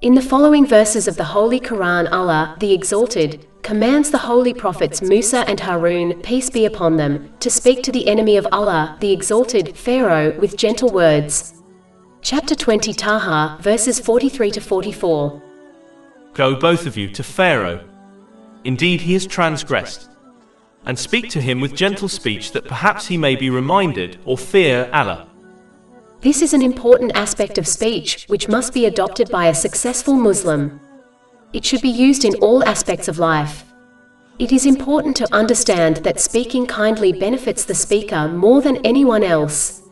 In the following verses of the Holy Quran, Allah, the Exalted, commands the holy prophets Musa and Harun, peace be upon them, to speak to the enemy of Allah, the Exalted, Pharaoh, with gentle words. Chapter 20 Taha, verses 43 to 44. Go both of you to Pharaoh. Indeed he has transgressed. And speak to him with gentle speech, that perhaps he may be reminded or fear Allah. This is an important aspect of speech, which must be adopted by a successful Muslim. It should be used in all aspects of life. It is important to understand that speaking kindly benefits the speaker more than anyone else.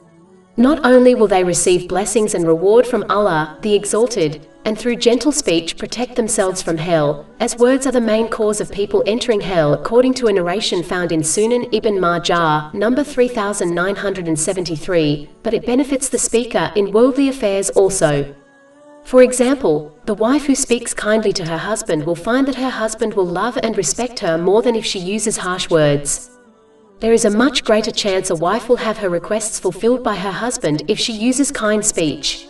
Not only will they receive blessings and reward from Allah, the Exalted, and through gentle speech protect themselves from hell, as words are the main cause of people entering hell according to a narration found in Sunan Ibn Majah, number 3973, but it benefits the speaker in worldly affairs also. For example, the wife who speaks kindly to her husband will find that her husband will love and respect her more than if she uses harsh words. There is a much greater chance a wife will have her requests fulfilled by her husband if she uses kind speech.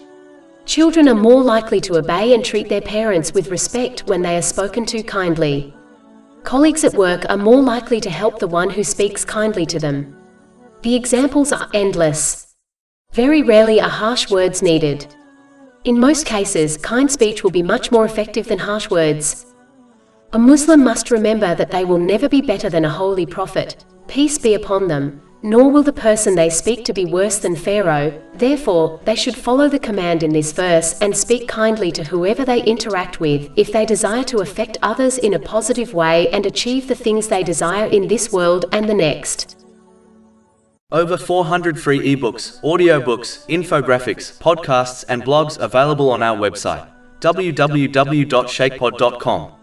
Children are more likely to obey and treat their parents with respect when they are spoken to kindly. Colleagues at work are more likely to help the one who speaks kindly to them. The examples are endless. Very rarely are harsh words needed. In most cases, kind speech will be much more effective than harsh words. A Muslim must remember that they will never be better than a holy prophet, peace be upon them, nor will the person they speak to be worse than Pharaoh. Therefore, they should follow the command in this verse and speak kindly to whoever they interact with, if they desire to affect others in a positive way and achieve the things they desire in this world and the next. Over 400 free ebooks, audiobooks, infographics, podcasts and blogs available on our website, www.shakepod.com.